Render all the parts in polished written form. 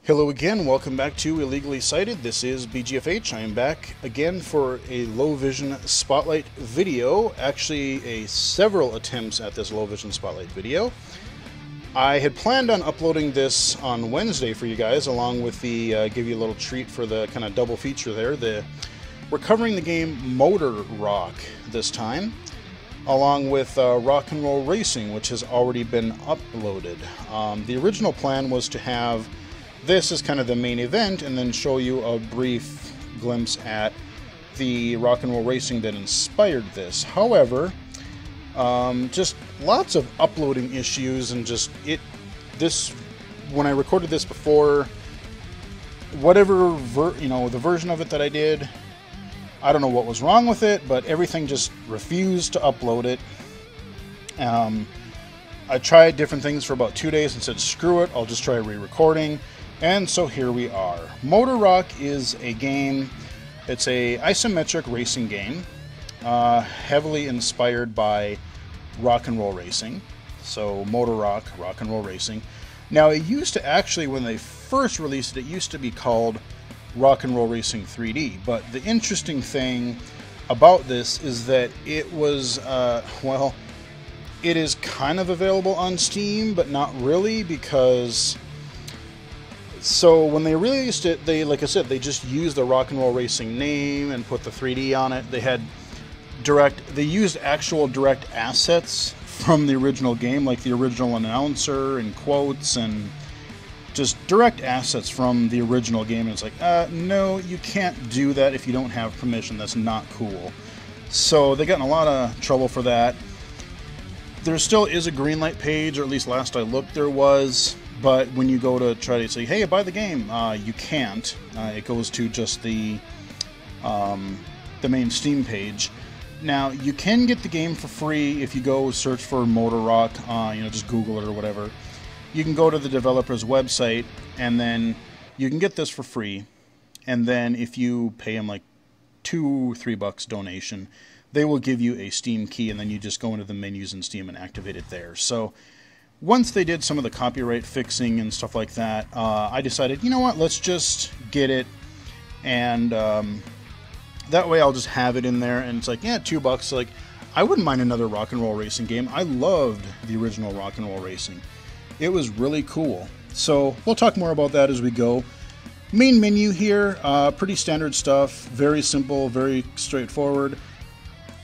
Hello again, welcome back to Illegally Sighted. This is BGFH. I am back again for a low vision spotlight video. Actually, several attempts at this low vision spotlight video. I had planned on uploading this on Wednesday for you guys, along with the give you a little treat for the kind of double feature there. We're covering the game Motor Rock this time, along with Rock and Roll Racing, which has already been uploaded. The original plan was to have this as kind of the main event and then show you a brief glimpse at the Rock and Roll Racing that inspired this. However, just lots of uploading issues and when I recorded this before, whatever the version of it that I did, I don't know what was wrong with it, but everything just refused to upload it. I tried different things for about 2 days and said, screw it, I'll just try re-recording. And so here we are. Motor Rock is a game, it's a isometric racing game, heavily inspired by Rock and Roll Racing. So Motor Rock, Rock and Roll Racing. Now it used to actually, when they first released it, it used to be called Rock and Roll Racing 3D. But the interesting thing about this is that it was, it is kind of available on Steam, but not really, because so when they released it, like I said, they just used the Rock and Roll Racing name and put the 3D on it. They used actual direct assets from the original game, like the original announcer and quotes and just direct assets from the original game. And it's like, no, you can't do that if you don't have permission. That's not cool. So they got in a lot of trouble for that. There still is a greenlight page, or at least last I looked there was. But when you go to try to say, hey, buy the game, you can't. It goes to just the main Steam page. Now, you can get the game for free if you go search for Motor Rock, just Google it or whatever. You can go to the developer's website, and then you can get this for free. And then if you pay them like $2-3 donation, they will give you a Steam key, and then you just go into the menus in Steam and activate it there. So once they did some of the copyright fixing and stuff like that, I decided, you know what, let's just get it, and that way I'll just have it in there, and it's like, yeah, $2. Like, I wouldn't mind another Rock and Roll Racing game. I loved the original Rock and Roll Racing. It was really cool. So we'll talk more about that as we go. Main menu here, pretty standard stuff, very simple, very straightforward.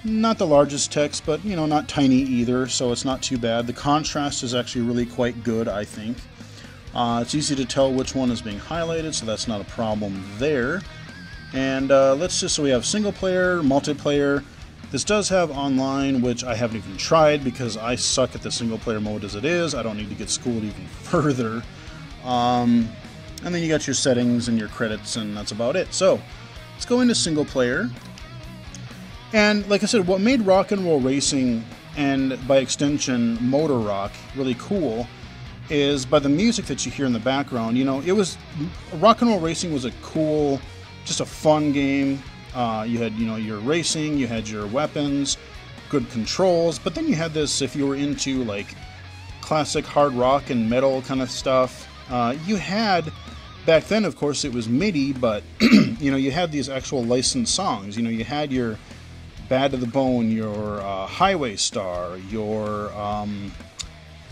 Not the largest text, but, not tiny either, so it's not too bad. The contrast is actually really quite good, I think. It's easy to tell which one is being highlighted, so that's not a problem there. And so we have single player, multiplayer. This does have online, which I haven't even tried because I suck at the single player mode as it is. I don't need to get schooled even further. And then you got your settings and your credits, and that's about it. So let's go into single player. And like I said, what made Rock and Roll Racing, and by extension Motor Rock, really cool is by the music that you hear in the background. It was Rock and Roll Racing was a cool, just a fun game. You had your racing, you had your weapons, good controls, but then you had this, if you were into like classic hard rock and metal kind of stuff, you had, back then of course it was MIDI, but you had these actual licensed songs. You had your Bad to the Bone, your Highway Star, your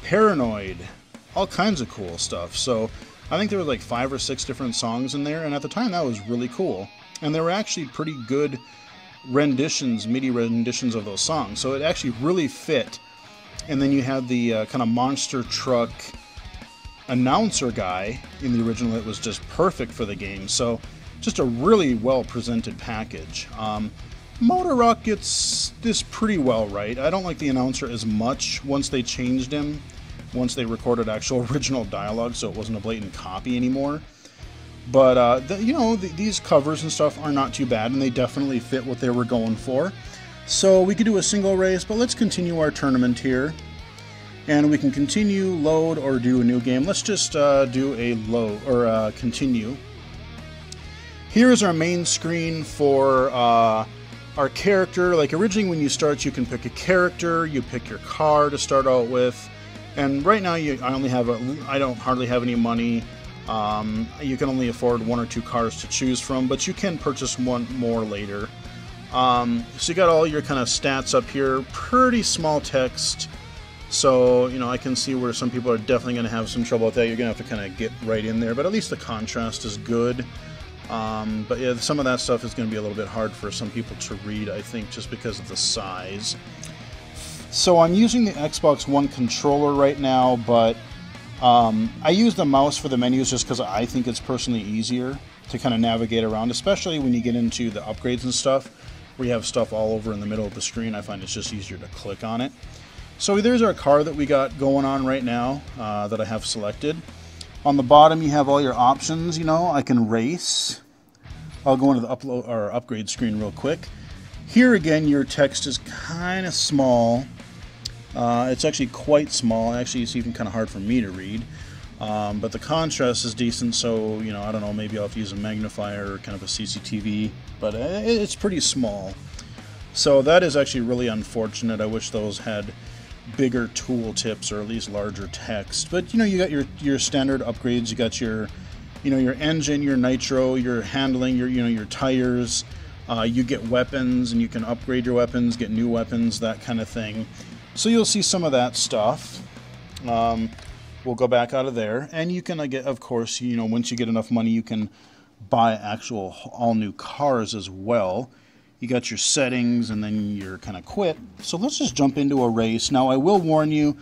Paranoid, all kinds of cool stuff. So I think there were like 5 or 6 different songs in there, and at the time that was really cool. And there were actually pretty good renditions, MIDI renditions of those songs, so it actually really fit. And then you had the kind of monster truck announcer guy in the original that was just perfect for the game. So just a really well presented package. Motor Rock gets this pretty well right. I don't like the announcer as much once they changed him, once they recorded actual original dialogue, so it wasn't a blatant copy anymore. But these covers and stuff are not too bad, and they definitely fit what they were going for. So we could do a single race, but let's continue our tournament here, and we can continue, load, or do a new game. Let's just do a load or continue. Here is our main screen for our character. Like originally when you start, you can pick a character, you pick your car to start out with, and right now I don't hardly have any money. You can only afford 1 or 2 cars to choose from, but you can purchase one more later. So you got all your kind of stats up here, pretty small text. So, you know, I can see where some people are definitely going to have some trouble with that. You're going to have to kind of get right in there, but at least the contrast is good. But yeah, some of that stuff is going to be a little bit hard for some people to read, I think, just because of the size. So I'm using the Xbox One controller right now, but I use the mouse for the menus just because I think it's personally easier to kind of navigate around, especially when you get into the upgrades and stuff, where you have stuff all over in the middle of the screen. I find it's just easier to click on it. So there's our car that we got going on right now that I have selected. On the bottom you have all your options. You know, I can race. I'll go into the upload or upgrade screen real quick. Here again, your text is kind of small. It's actually quite small. Actually, it's even kind of hard for me to read. But the contrast is decent, so, you know, I don't know, maybe I'll have to use a magnifier or kind of a CCTV, but it's pretty small. So that is actually really unfortunate. I wish those had bigger tooltips or at least larger text. But, you know, you got your standard upgrades. You got your, you know, your engine, your nitro, your handling, your tires. You get weapons, and you can upgrade your weapons, get new weapons, that kind of thing. So you'll see some of that stuff. We'll go back out of there, and you can get, of course, you know, once you get enough money, you can buy actual all new cars as well. You got your settings, and then you're kind of quit. So let's just jump into a race. Now, I will warn you,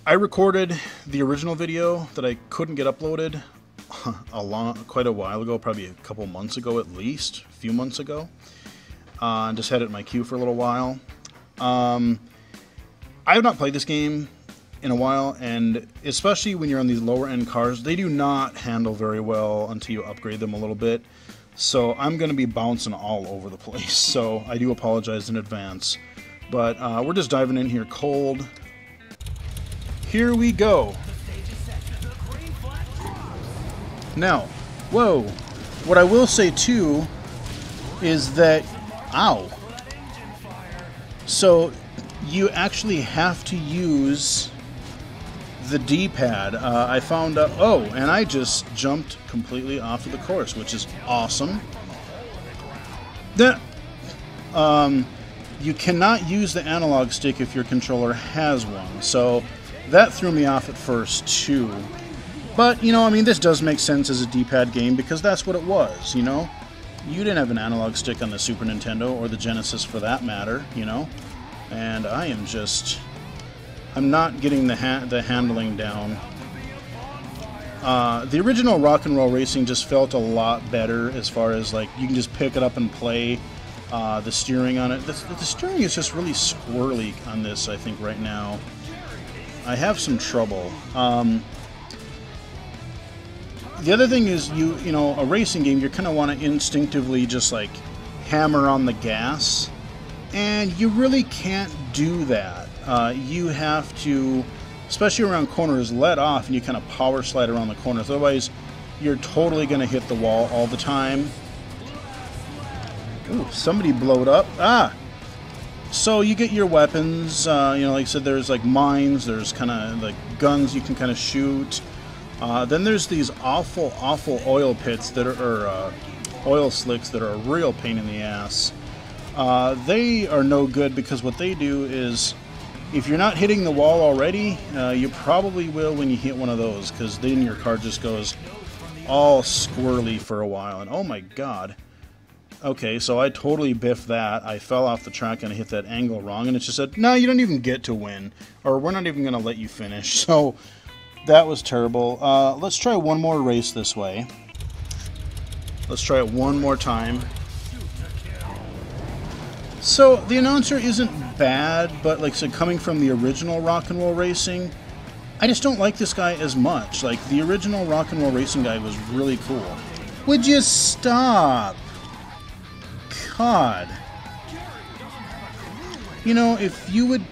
I recorded the original video that I couldn't get uploaded quite a while ago, probably a couple months ago at least, a few months ago. Just had it in my queue for a little while. I have not played this game in a while, and especially when you're on these lower end cars, they do not handle very well until you upgrade them a little bit. So I'm going to be bouncing all over the place, so I do apologize in advance. But we're just diving in here cold. Here we go. Now, whoa, what I will say too is that, ow. So you actually have to use the D-pad. I found out, oh, and I just jumped completely off of the course, which is awesome. That, you cannot use the analog stick if your controller has one, so that threw me off at first too. But, you know, I mean, this does make sense as a D-pad game because that's what it was, you know? You didn't have an analog stick on the Super Nintendo or the Genesis for that matter, you know? And I am just... I'm not getting the handling down. The original Rock and Roll Racing just felt a lot better as far as, like, you can just pick it up and play. The steering on it. The steering is just really squirrely on this, I think, right now. I have some trouble. The other thing is, you know, a racing game, you kind of want to instinctively just, like, hammer on the gas. And you really can't do that. You have to, especially around corners, let off and you kind of power slide around the corners. Otherwise, you're totally going to hit the wall all the time. Ooh, somebody blowed up. Ah! So you get your weapons. You know, like I said, there's like mines. There's kind of like guns you can kind of shoot. Then there's these awful oil pits that are, oil slicks that are a real pain in the ass. They are no good because what they do is, if you're not hitting the wall already, you probably will when you hit one of those, because then your car just goes all squirrely for a while. And oh my god. Okay, so I totally biffed that. I fell off the track and I hit that angle wrong, and it just said, no, you don't even get to win, or we're not even going to let you finish. So that was terrible. Let's try one more race this way. Let's try it one more time. So the announcer isn't bad, but like I said, coming from the original Rock and Roll Racing, I just don't like this guy as much. Like, the original Rock and Roll Racing guy was really cool. Would you stop? God. You know, if you would...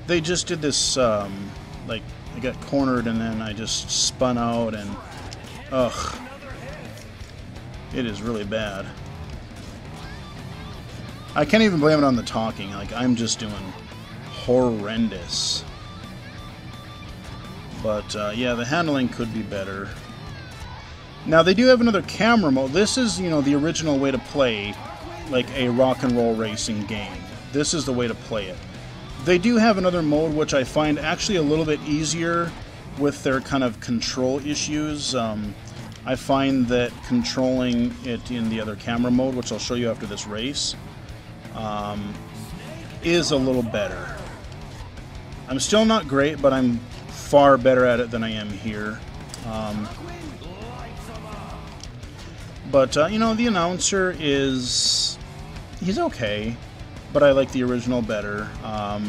They just did this, like, I got cornered and then I just spun out and... Ugh. It is really bad. I can't even blame it on the talking. Like, I'm just doing horrendous. But yeah, the handling could be better. Now they do have another camera mode. This is, you know, the original way to play like a rock and roll racing game. This is the way to play it. They do have another mode which I find actually a little bit easier with their kind of control issues. I find that controlling it in the other camera mode, which I'll show you after this race, is a little better. I'm still not great, but I'm far better at it than I am here. But you know, the announcer he's okay, but I like the original better. I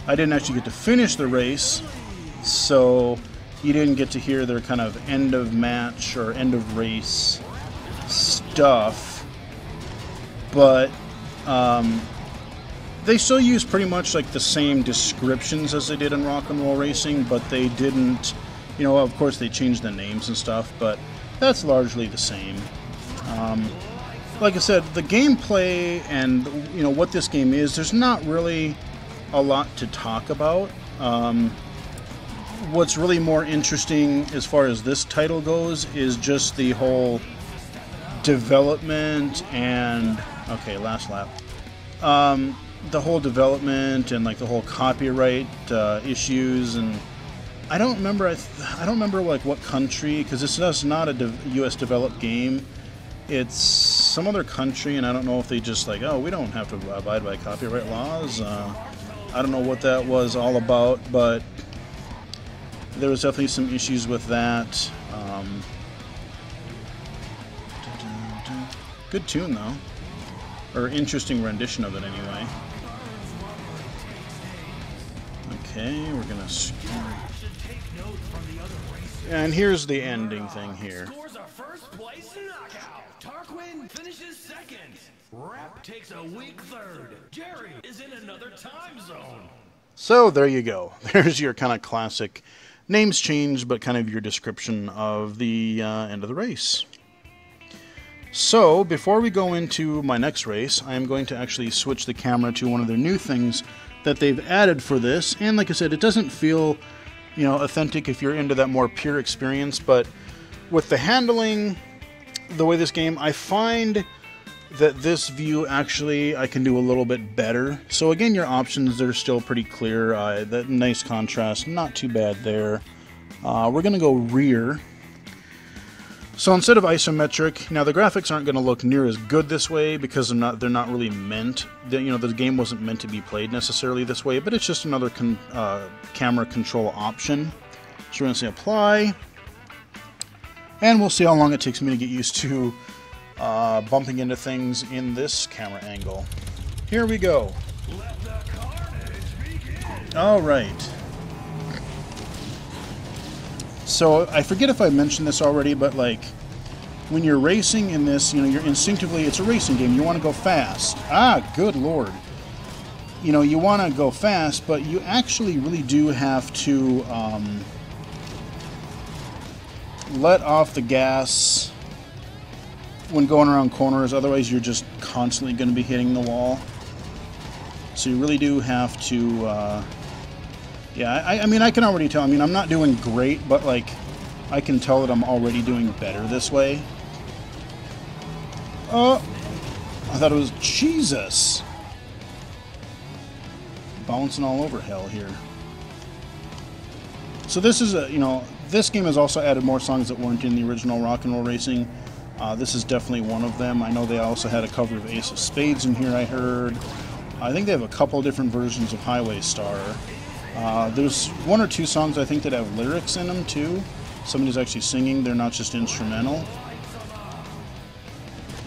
didn't actually get to finish the race, so you didn't get to hear their kind of end of match or end of race stuff, but they still use pretty much like the same descriptions as they did in Rock and Roll Racing, but they didn't, you know, of course they changed the names and stuff, but that's largely the same. Like I said, the gameplay and, you know, what this game is, there's not really a lot to talk about. What's really more interesting as far as this title goes is just the whole development and... Okay, last lap. The whole development and like the whole copyright issues, and I don't remember. I don't remember like what country, because this is not a U.S. developed game. It's some other country, and I don't know if they just like, oh, we don't have to abide by copyright laws. I don't know what that was all about, but there was definitely some issues with that. Good tune though, or interesting rendition of it anyway. Okay, we're gonna. And here's the ending thing here. Tarquin finishes second. Rap takes a weak third. Jerry is in another time zone. So there you go. There's your kind of classic names changed, but kind of your description of the end of the race. So before we go into my next race, I am going to actually switch the camera to one of their new things that they've added for this. And like I said, it doesn't feel, you know, authentic if you're into that more pure experience, but with the handling, the way this game, I find that this view actually I can do a little bit better. So again, your options, they're still pretty clear. That nice contrast, not too bad there. We're going to go rear. So instead of isometric, now the graphics aren't going to look near as good this way because they're not really meant. You know, the game wasn't meant to be played necessarily this way, but it's just another camera control option. So we're going to say apply. And we'll see how long it takes me to get used to bumping into things in this camera angle. Here we go. All right. So I forget if I mentioned this already, but like when you're racing in this, you know, you're instinctively, it's a racing game. You want to go fast. Ah, good Lord. You know, you want to go fast, but you actually really do have to let off the gas when going around corners, otherwise you're just constantly going to be hitting the wall. So you really do have to, yeah, I mean, I can already tell. I mean, I'm not doing great, but like, I can tell that I'm already doing better this way. Oh, I thought it was Jesus. Bouncing all over hell here. So this is a, you know, this game has also added more songs that weren't in the original Rock and Roll Racing. This is definitely one of them. I know they also had a cover of Ace of Spades in here, I heard. I think they have a couple different versions of Highway Star. There's one or two songs I think that have lyrics in them too. Somebody's actually singing, they're not just instrumental.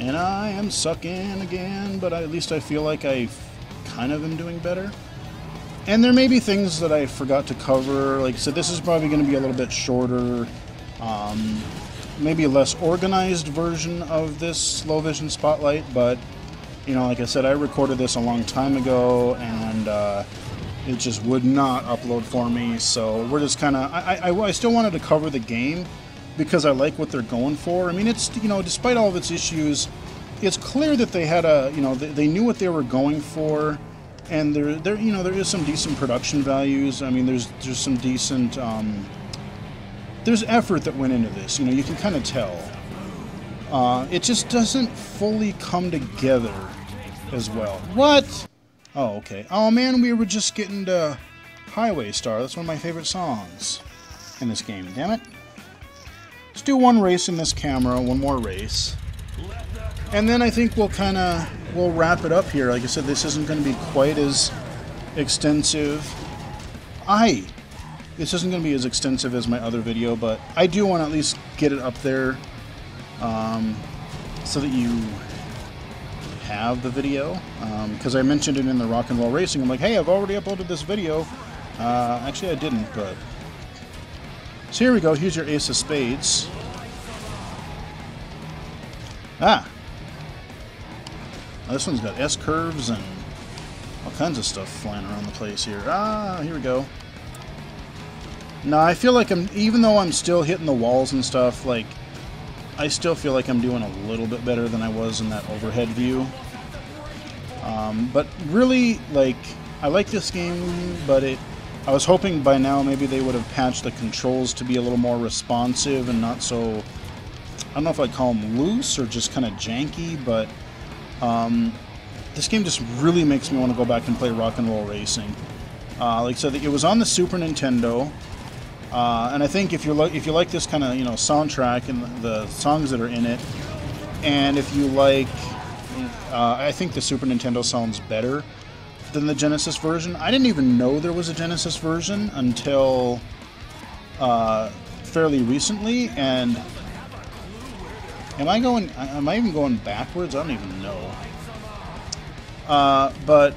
And I am sucking again, but at least I feel like I kind of am doing better. And there may be things that I forgot to cover. Like I said, this is probably going to be a little bit shorter, maybe a less organized version of this Low Vision Spotlight, but, you know, like I said, I recorded this a long time ago, and it just would not upload for me, so we're just kind of, I still wanted to cover the game, because I like what they're going for. I mean, it's, you know, despite all of its issues, it's clear that they had a, you know, they knew what they were going for, and there, you know, there is some decent production values. I mean, there's some decent there's effort that went into this. You know, you can kind of tell. It just doesn't fully come together as well. What? Oh, okay. Oh man, we were just getting to Highway Star. That's one of my favorite songs in this game. Damn it. Let's do one race in this camera, one more race. And then I think we'll wrap it up here. Like I said, this isn't going to be quite as extensive. This isn't going to be as extensive as my other video, but I do want to at least get it up there so that you have the video. Because I mentioned it in the Rock and Roll Racing. I'm like, hey, I've already uploaded this video. Actually, I didn't, but... So here we go. Here's your Ace of Spades. Ah! Now this one's got S-curves and all kinds of stuff flying around the place here. Ah, here we go. Now, I feel like even though I'm still hitting the walls and stuff, like, I still feel like I'm doing a little bit better than I was in that overhead view. But really, like, I like this game, but I was hoping by now maybe they would have patched the controls to be a little more responsive and not so, I don't know if I'd call them loose or just kind of janky, but this game just really makes me want to go back and play Rock and Roll Racing. Like I said, it was on the Super Nintendo, and I think if you like this kind of, you know, soundtrack and the songs that are in it, and if you like, I think the Super Nintendo sounds better than the Genesis version. I didn't even know there was a Genesis version until fairly recently, and am I even going backwards? I don't even know. But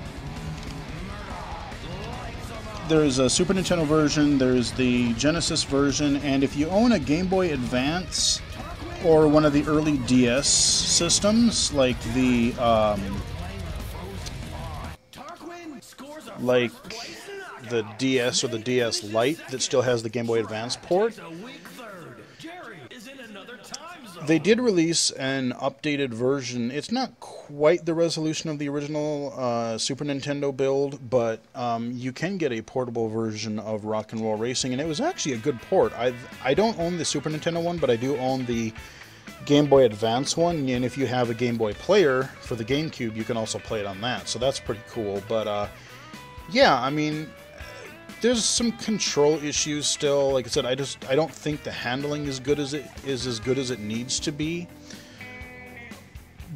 there's a Super Nintendo version, there's the Genesis version, and if you own a Game Boy Advance or one of the early DS systems, like the DS or the DS Lite that still has the Game Boy Advance port, they did release an updated version. It's not quite the resolution of the original Super Nintendo build, but you can get a portable version of Rock and Roll Racing, and it was actually a good port. I don't own the Super Nintendo one, but I do own the Game Boy Advance one, and if you have a Game Boy player for the GameCube, you can also play it on that, so that's pretty cool. But yeah, I mean, there's some control issues still. Like I said, I don't think the handling is as good as it needs to be.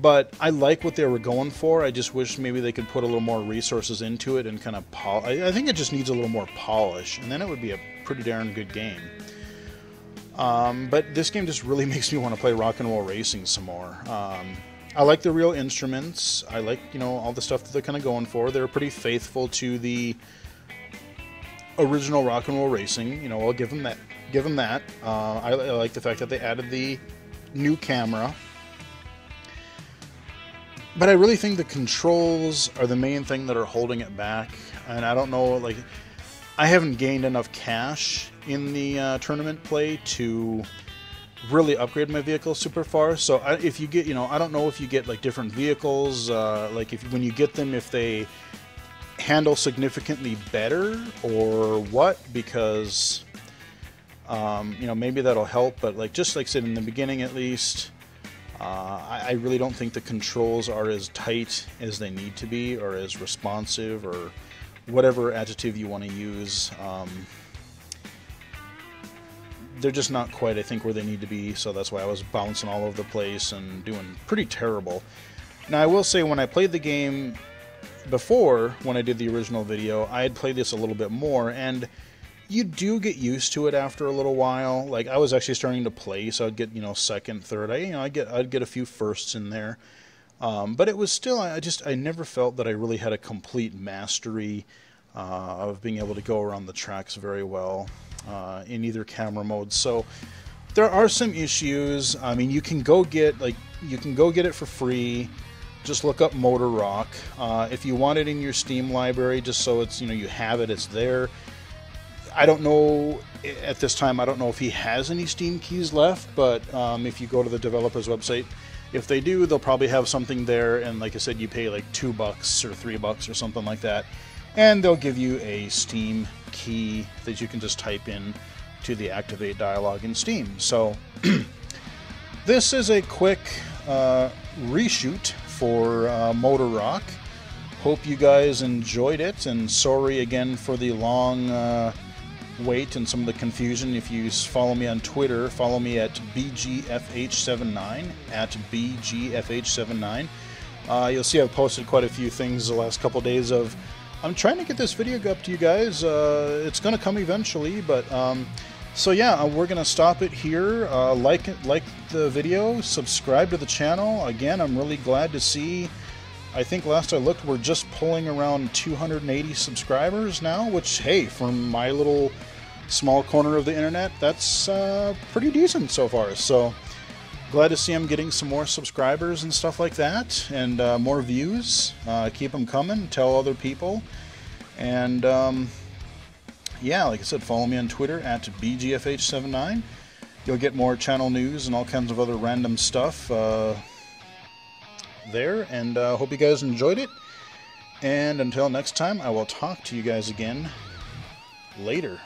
But I like what they were going for. I just wish maybe they could put a little more resources into it and kind of I think it just needs a little more polish, and then it would be a pretty darn good game. But this game just really makes me want to play Rock and Roll Racing some more. I like the real instruments. I like, you know, all the stuff that they're kind of going for. They're pretty faithful to the original Rock and Roll Racing. You know, I'll give them that. I like the fact that they added the new camera. But I really think the controls are the main thing that are holding it back. And I don't know, like, I haven't gained enough cash in the tournament play to really upgrade my vehicle super far. So if you get, you know, I don't know if you get like different vehicles, like when you get them, if they handle significantly better or what, because you know, maybe that'll help. But like, just like I said in the beginning, at least, I really don't think the controls are as tight as they need to be, or as responsive, or whatever adjective you want to use. They're just not quite, I think, where they need to be, so that's why I was bouncing all over the place and doing pretty terrible. Now, I will say, when I played the game before, when I did the original video, I had played this a little bit more, and you do get used to it after a little while. Like, I was actually starting to play, so I'd get, you know, second, third. I'd get a few firsts in there. But it was still, I never felt that I really had a complete mastery of being able to go around the tracks very well in either camera mode. So there are some issues. I mean, you can go get it for free. Just look up Motor Rock. If you want it in your Steam library, just so it's, you know, you have it, it's there. I don't know, at this time, I don't know if he has any Steam keys left, but if you go to the developer's website, if they do, they'll probably have something there, and like I said, you pay like $2 or $3 or something like that, and they'll give you a Steam key that you can just type in to the Activate dialog in Steam. So this is a quick reshoot for Motor Rock. Hope you guys enjoyed it, and sorry again for the long wait and some of the confusion. If you follow me on Twitter, follow me at BGFH79, at BGFH79. You'll see I've posted quite a few things the last couple days of, I'm trying to get this video up to you guys. It's going to come eventually, but so yeah, we're going to stop it here. Like the video, subscribe to the channel. Again, I'm really glad to see, I think last I looked, we're just pulling around 280 subscribers now, which, hey, from my little small corner of the internet, that's pretty decent so far. So glad to see I'm getting some more subscribers and stuff like that, and more views. Keep them coming, tell other people. And yeah, like I said, follow me on Twitter at BGFH79. You'll get more channel news and all kinds of other random stuff there. And hope you guys enjoyed it. And until next time, I will talk to you guys again later.